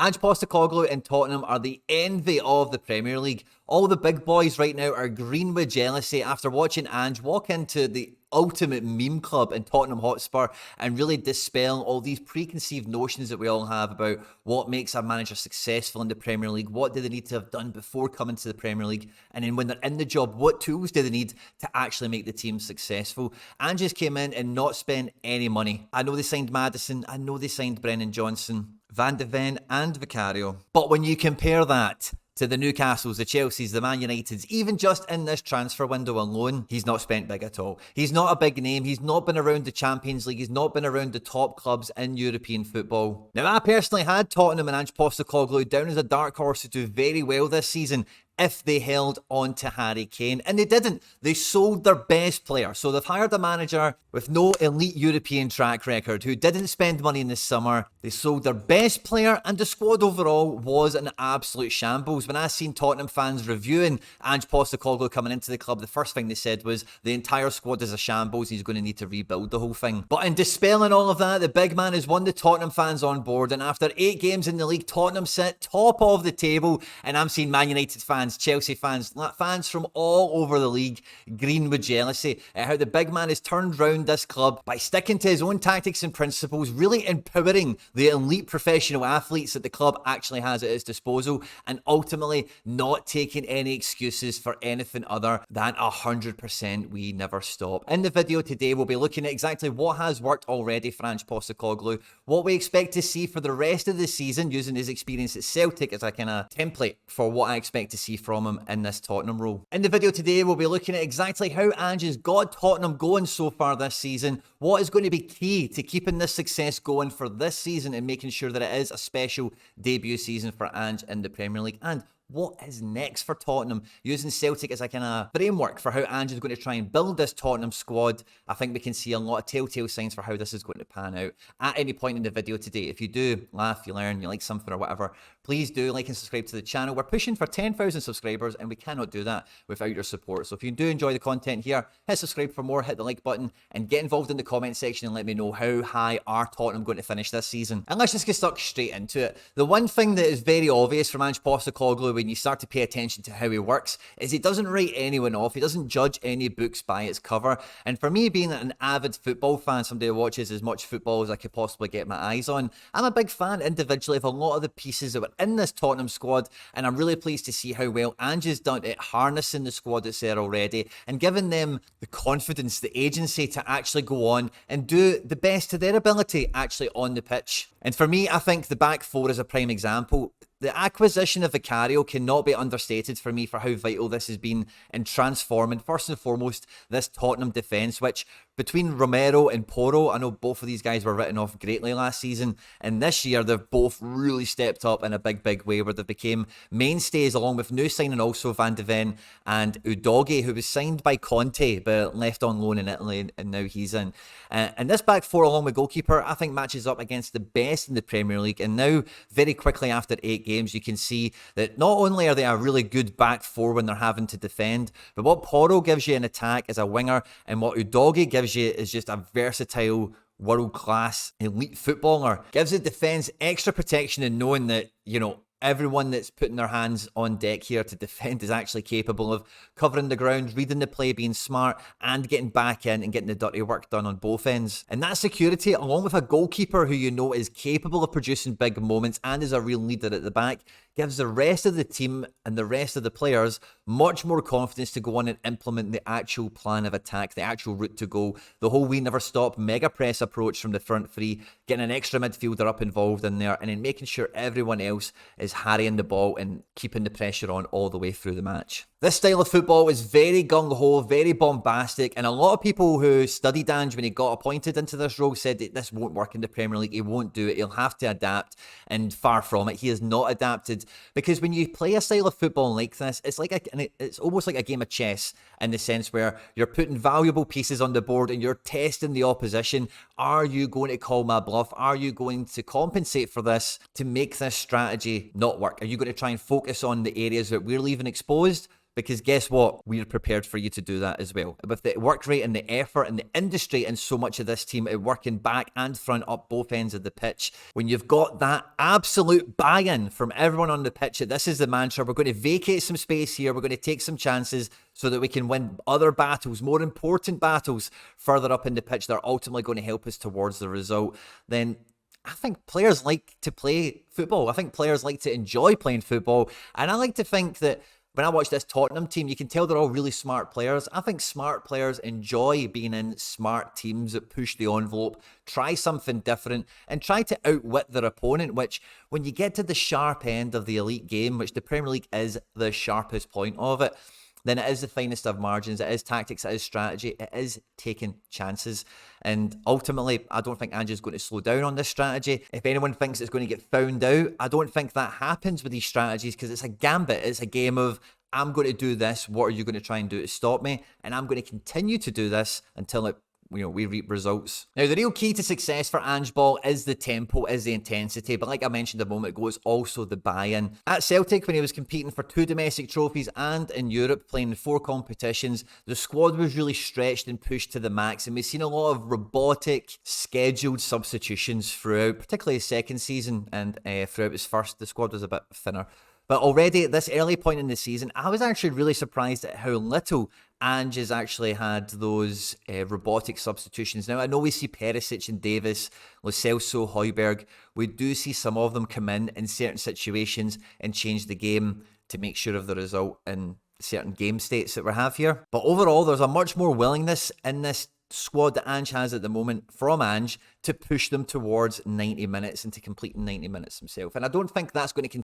Ange Postecoglou and Tottenham are the envy of the Premier League. All the big boys right now are green with jealousy after watching Ange walk into the ultimate meme club in Tottenham Hotspur and really dispel all these preconceived notions that we all have about what makes a manager successful in the Premier League, what do they need to have done before coming to the Premier League, and then when they're in the job, what tools do they need to actually make the team successful. Ange just came in and not spent any money. I know they signed Maddison, I know they signed Brennan Johnson, Van de Ven and Vicario, but when you compare that to the Newcastles, the Chelseas, the Man Uniteds, even just in this transfer window alone, he's not spent big at all. He's not a big name. He's not been around the Champions League. He's not been around the top clubs in European football. Now, I personally had Tottenham and Ange Postecoglou down as a dark horse to do very well this season if they held on to Harry Kane. And they didn't. They sold their best player. So they've hired a manager with no elite European track record who didn't spend money in the summer. They sold their best player and the squad overall was an absolute shambles. When I seen Tottenham fans reviewing Ange Postecoglou coming into the club, the first thing they said was the entire squad is a shambles. He's going to need to rebuild the whole thing. But in dispelling all of that, the big man has won the Tottenham fans on board. And after 8 games in the league, Tottenham sit top of the table. And I'm seeing Man United fans, Chelsea fans, fans from all over the league green with jealousy at how the big man has turned round this club by sticking to his own tactics and principles, really empowering the elite professional athletes that the club actually has at its disposal, and ultimately not taking any excuses for anything other than 100% we never stop. In the video today, we'll be looking at exactly what has worked already for Ange Postecoglou, what we expect to see for the rest of the season using his experience at Celtic as a kind of template for what I expect to see from him in this Tottenham role. In the video today, we'll be looking at exactly how Ange has got Tottenham going so far this season, what is going to be key to keeping this success going for this season and making sure that it is a special debut season for Ange in the Premier League, and what is next for Tottenham, using Celtic as a kind of framework for how Ange is going to try and build this Tottenham squad. I think we can see a lot of telltale signs for how this is going to pan out at any point in the video today. If you do laugh, you learn, you like something or whatever, please do like and subscribe to the channel. We're pushing for 10,000 subscribers and we cannot do that without your support. So if you do enjoy the content here, hit subscribe for more, hit the like button and get involved in the comment section and let me know how high are Tottenham going to finish this season. And let's just get stuck straight into it. The one thing that is very obvious from Ange Postecoglou when you start to pay attention to how he works is he doesn't write anyone off. He doesn't judge any books by its cover. And for me, being an avid football fan, somebody who watches as much football as I could possibly get my eyes on, I'm a big fan individually of a lot of the pieces that were in this Tottenham squad, and I'm really pleased to see how well Ange has done at harnessing the squad that's there already and giving them the confidence, the agency to actually go on and do the best to their ability actually on the pitch. And for me, I think the back four is a prime example. The acquisition of Vicario cannot be understated for me for how vital this has been in transforming, first and foremost, this Tottenham defence, which between Romero and Porro, I know both of these guys were written off greatly last season, and this year they've both really stepped up in a big way where they became mainstays, along with new signing also Van de Ven and Udogie, who was signed by Conte but left on loan in Italy and now he's in. And this back four along with goalkeeper I think matches up against the best in the Premier League, and now very quickly after 8 games you can see that not only are they a really good back four when they're having to defend, but what Porro gives you in attack as a winger and what Udogie gives you is just a versatile world-class elite footballer. Gives the defence extra protection in knowing that, you know, everyone that's putting their hands on deck here to defend is actually capable of covering the ground, reading the play, being smart, and getting back in and getting the dirty work done on both ends. And that security, along with a goalkeeper who you know is capable of producing big moments and is a real leader at the back, gives the rest of the team and the rest of the players much more confidence to go on and implement the actual plan of attack, the actual route to goal, the whole we never stop mega press approach from the front three, getting an extra midfielder up involved in there, and then making sure everyone else is harrying the ball and keeping the pressure on all the way through the match. This style of football is very gung-ho, very bombastic, and a lot of people who studied Ange when he got appointed into this role said that this won't work in the Premier League, he won't do it, he'll have to adapt, and far from it, he has not adapted, because when you play a style of football like this, it's almost like a game of chess in the sense where you're putting valuable pieces on the board and you're testing the opposition. Are you going to call my bluff? Are you going to compensate for this to make this strategy not work? Are you going to try and focus on the areas that we're leaving exposed? because guess what? We're prepared for you to do that as well. With the work rate and the effort and the industry and so much of this team working back and front up both ends of the pitch, when you've got that absolute buy-in from everyone on the pitch that this is the mantra, we're going to vacate some space here, we're going to take some chances so that we can win other battles, more important battles further up in the pitch that are ultimately going to help us towards the result, then I think players like to play football. I think players like to enjoy playing football. And I like to think that when I watch this Tottenham team, you can tell they're all really smart players. I think smart players enjoy being in smart teams that push the envelope, try something different, and try to outwit their opponent, which when you get to the sharp end of the elite game, which the Premier League is the sharpest point of it, then it is the finest of margins, it is tactics, it is strategy, it is taking chances. And ultimately, I don't think Ange is going to slow down on this strategy. If anyone thinks it's going to get found out, I don't think that happens with these strategies, because it's a gambit. It's a game of, I'm going to do this, what are you going to try and do to stop me? And I'm going to continue to do this until we reap results. Now, the real key to success for Ange Ball is the tempo, is the intensity, but like I mentioned a moment ago, it's also the buy-in. At Celtic, when he was competing for 2 domestic trophies and in Europe, playing in 4 competitions, the squad was really stretched and pushed to the max, and we've seen a lot of robotic, scheduled substitutions throughout, particularly his second season, and throughout his first, the squad was a bit thinner. But already at this early point in the season, I was actually really surprised at how little Ange has actually had those robotic substitutions. Now, I know we see Perisic and Davis, Lo Celso, Højbjerg. We do see some of them come in certain situations and change the game to make sure of the result in certain game states that we have here. But overall, there's a much more willingness in this squad that Ange has at the moment from Ange to push them towards 90 minutes and to complete 90 minutes himself. And I don't think that's going to continue.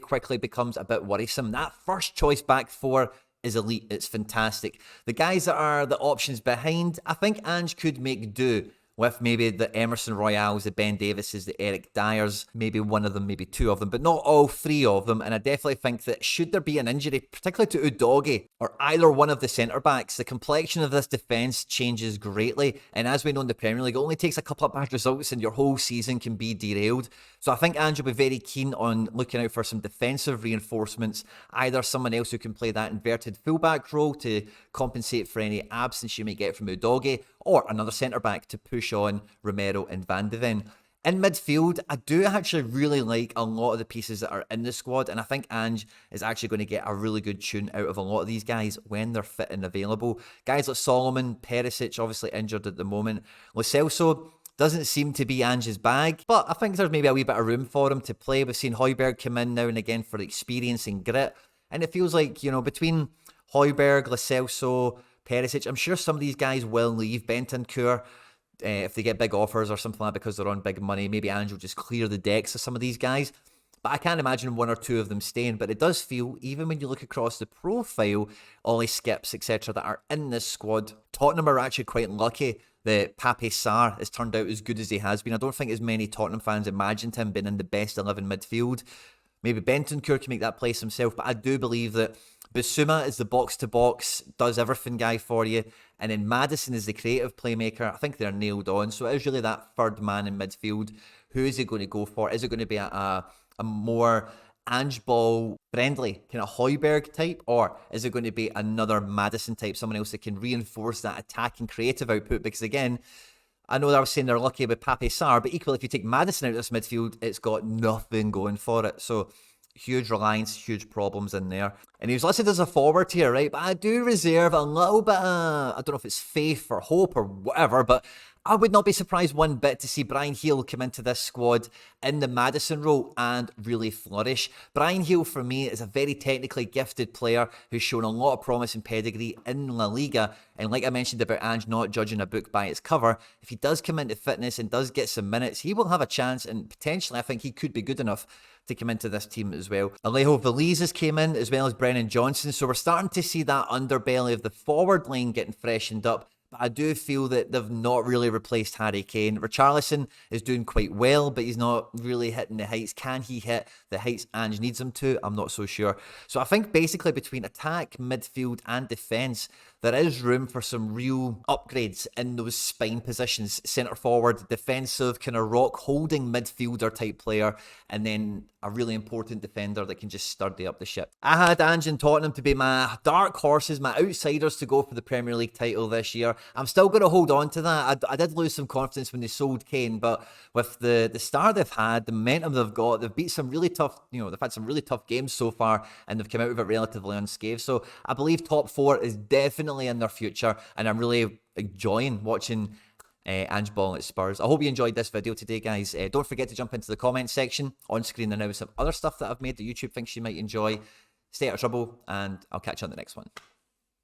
Quickly becomes a bit worrisome. That first choice back 4 is elite. It's fantastic. The guys that are the options behind, I think Ange could make do with maybe the Emerson Royals, the Ben Davises, the Eric Dyers, maybe one of them, maybe 2 of them, but not all 3 of them. And I definitely think that should there be an injury, particularly to Udogie or either one of the centre-backs, the complexion of this defence changes greatly. And as we know in the Premier League, it only takes a couple of bad results and your whole season can be derailed. So I think Ange will be very keen on looking out for some defensive reinforcements, either someone else who can play that inverted fullback role to compensate for any absence you may get from Udogie, or another centre-back to push on Romero and Van de Ven. In midfield, I do actually really like a lot of the pieces that are in the squad, and I think Ange is actually going to get a really good tune out of a lot of these guys when they're fit and available. Guys like Solomon, Perisic, obviously injured at the moment. Lo Celso, Doesn't seem to be Ange's bag, but I think there's maybe a wee bit of room for him to play. We've seen Højbjerg come in now and again for experience and grit, and it feels like, you know, between Højbjerg, Lo Celso, Perisic, I'm sure some of these guys will leave. Bentancur, if they get big offers or something like that because they're on big money, maybe Ange will just clear the decks of some of these guys. But I can't imagine one or two of them staying. But it does feel, even when you look across the profile, Ollie Skips, etc., that are in this squad, Tottenham are actually quite lucky that Pape Sarr has turned out as good as he has been. I don't think as many Tottenham fans imagined him being in the best 11 midfield. Maybe Bentancur can make that place himself, but I do believe that Bissouma is the box-to-box, does everything guy for you, and then Maddison is the creative playmaker. I think they're nailed on, so it is really that third man in midfield. Who is he going to go for? Is it going to be a more Ange ball friendly kind of Højbjerg type, or is it going to be another Maddison type, someone else that can reinforce that attack and creative output? Because again, I know that I was saying they're lucky with Pape Sarr, but equally if you take Maddison out of this midfield, it's got nothing going for it. So huge reliance, huge problems in there. And he was listed as a forward here, right? But I do reserve a little bit of, I don't know if it's faith or hope or whatever, but I would not be surprised one bit to see Bryan Gil come into this squad in the Maddison role and really flourish. Bryan Gil, for me, is a very technically gifted player who's shown a lot of promise and pedigree in La Liga. And like I mentioned about Ange not judging a book by its cover, if he does come into fitness and does get some minutes, he will have a chance, and potentially I think he could be good enough to come into this team as well. Alejo Valizes came in as well as Brennan Johnson, so we're starting to see that underbelly of the forward line getting freshened up. But I do feel that they've not really replaced Harry Kane. Richarlison is doing quite well, but he's not really hitting the heights. Can he hit the heights Ange needs him to? I'm not so sure. So I think basically between attack, midfield and defence, there is room for some real upgrades in those spine positions. Centre forward, defensive, kind of rock holding midfielder type player, and then a really important defender that can just sturdy up the ship. I had Ange and Tottenham to be my dark horses, my outsiders to go for the Premier League title this year. I'm still going to hold on to that. I did lose some confidence when they sold Kane, but with the start they've had, the momentum they've got, they've beat some really tough, they've had some really tough games so far, and they've come out of it relatively unscathed. So I believe top four is definitely in their future, and I'm really enjoying watching Ange ball at Spurs. I hope you enjoyed this video today, guys. Don't forget to jump into the comment section. On screen there now is some other stuff that I've made that YouTube thinks you might enjoy. Stay out of trouble, and I'll catch you on the next one.